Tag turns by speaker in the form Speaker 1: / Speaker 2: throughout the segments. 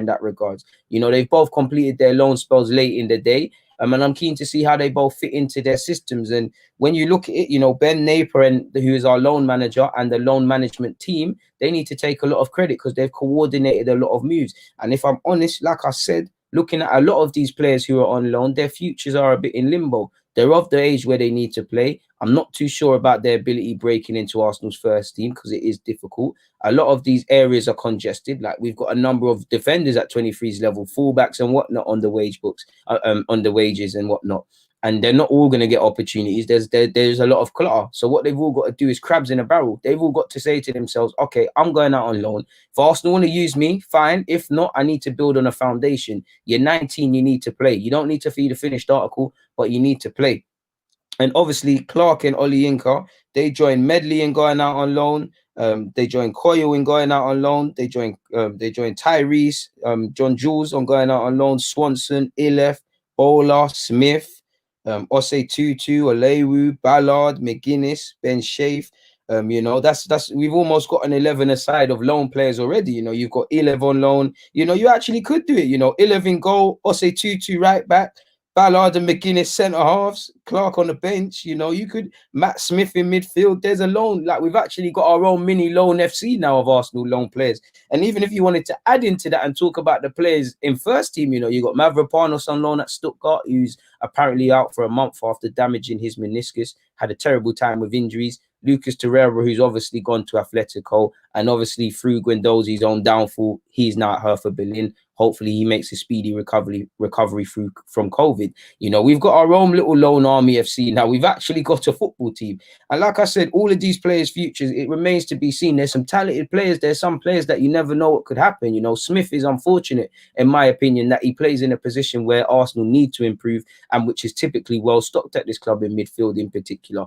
Speaker 1: in that regards. They've both completed their loan spells late in the day. And I'm keen to see how they both fit into their systems. And when you look at it, Ben Napier, who is our loan manager, and the loan management team, they need to take a lot of credit because they've coordinated a lot of moves. And if I'm honest, like I said, looking at a lot of these players who are on loan, their futures are a bit in limbo. They're of the age where they need to play. I'm not too sure about their ability breaking into Arsenal's first team because it is difficult. A lot of these areas are congested. Like, we've got a number of defenders at 23's level, fullbacks and whatnot on the wage books, on the wages and whatnot. And they're not all going to get opportunities. There's a lot of clutter. So what they've all got to do is crabs in a barrel. They've all got to say to themselves, okay, I'm going out on loan. If Arsenal want to use me, fine. If not, I need to build on a foundation. You're 19, you need to play. You don't need to feed a finished article, but you need to play. And obviously, Clarke and Olayinka, they join Medley in going out on loan. They join Koyo in going out on loan. They join Tyrese, John Jules on going out on loan. Swanson, Ilef, Bola, Smith, Osei Tutu, Olewu, Ballard, McGuinness, Ben Shafe. That's we've almost got an 11 aside of loan players already. You've got 11 on loan. You actually could do it. 11 goal, Osei Tutu right back, Ballard and McGuinness centre halves, Clarke on the bench. You could Matt Smith in midfield. There's a loan. Like, we've actually got our own mini loan FC now of Arsenal loan players. And even if you wanted to add into that and talk about the players in first team, you got Mavropanos on loan at Stuttgart, who's apparently out for a month after damaging his meniscus, had a terrible time with injuries. Lucas Torreira, who's obviously gone to Atletico, and obviously through Guendouzi's own downfall, he's now at Hertha Berlin. Hopefully he makes a speedy recovery from COVID. We've got our own little loan army FC now. We've actually got a football team. And like I said, all of these players' futures, it remains to be seen. There's some talented players. There's some players that you never know what could happen. Smith is unfortunate, in my opinion, that he plays in a position where Arsenal need to improve, and which is typically well stocked at this club in midfield in particular,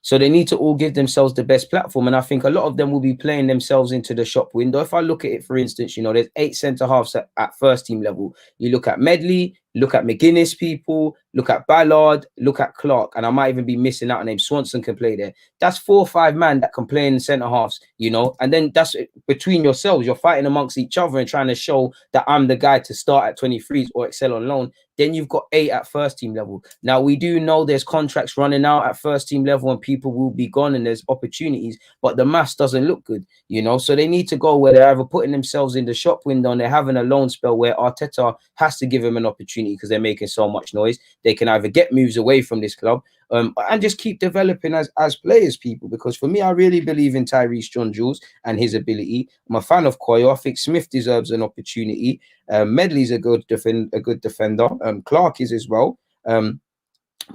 Speaker 1: So they need to all give themselves the best platform. And I think a lot of them will be playing themselves into the shop window. If I look at it, for instance, there's 8 centre-halves at first team level. You look at Medley, look at McGuinness people, look at Ballard, look at Clarke, and I might even be missing out a name. Swanson can play there. That's 4 or 5 man that can play in the centre-halves, and then that's between yourselves. You're fighting amongst each other and trying to show that I'm the guy to start at 23s or excel on loan. Then you've got 8 at first team level. Now, we do know there's contracts running out at first team level and people will be gone and there's opportunities, but the maths doesn't look good, So they need to go where they're either putting themselves in the shop window and they're having a loan spell where Arteta has to give them an opportunity because they're making so much noise. They can either get moves away from this club and just keep developing as players, people. Because for me, I really believe in Tyrese John Jules and his ability. I'm a fan of Koyo. I think Smith deserves an opportunity. Medley's a good defender. Clarke is as well.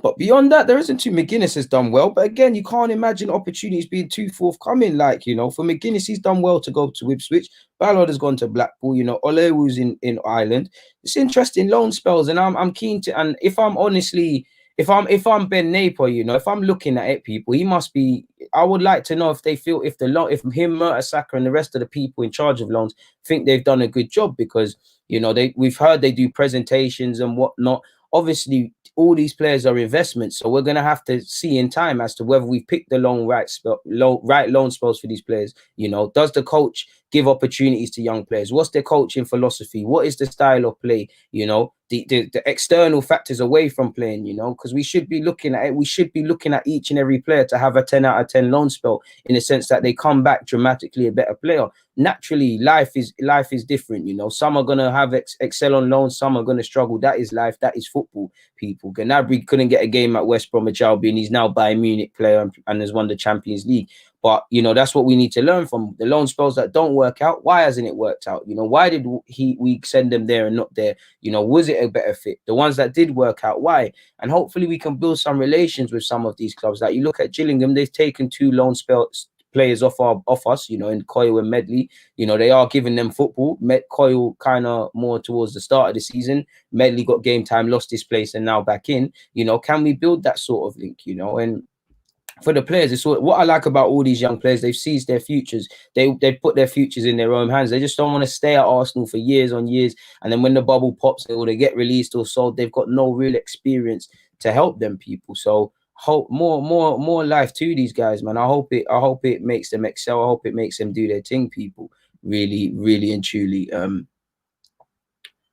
Speaker 1: But beyond that, there isn't too. McGuinness has done well, but again, you can't imagine opportunities being too forthcoming. For McGuinness, he's done well to go to Ipswich. Ballard has gone to Blackpool. Olewu's in Ireland. It's interesting loan spells, and I'm keen to. And if I'm honestly, if I'm Ben Napier, if I'm looking at it, people, he must be. I would like to know if they feel if him, Mertesacker, and the rest of the people in charge of loans think they've done a good job, because we've heard they do presentations and whatnot. Obviously, all these players are investments, so we're going to have to see in time as to whether we've picked the right loan spells for these players. Does the coach give opportunities to young players? What's their coaching philosophy? What is the style of play? The external factors away from playing, because we should be looking at it. We should be looking at each and every player to have a 10 out of 10 loan spell, in the sense that they come back dramatically a better player. Naturally, life is different. Some are going to have excel on loan, some are going to struggle. That is life. That is football, people. Gnabry couldn't get a game at West Bromwich Albion. He's now Bayern Munich player and has won the Champions League. But, that's what we need to learn from the loan spells that don't work out. Why hasn't it worked out? Why did we send them there and not there? Was it a better fit? The ones that did work out, why? And hopefully we can build some relations with some of these clubs. Like, you look at Gillingham, they've taken 2 loan players off us, in Koyo and Medley. They are giving them football. Koyo kind of more towards the start of the season. Medley got game time, lost his place, and now back in. Can we build that sort of link? And for the players, it's what I like about all these young players. They've seized their futures. They put their futures in their own hands. They just don't want to stay at Arsenal for years on years, and then when the bubble pops or they get released or sold, they've got no real experience to help them, people. So hope more life to these guys, man. I hope it makes them excel. I hope it makes them do their thing, people. really, really and truly.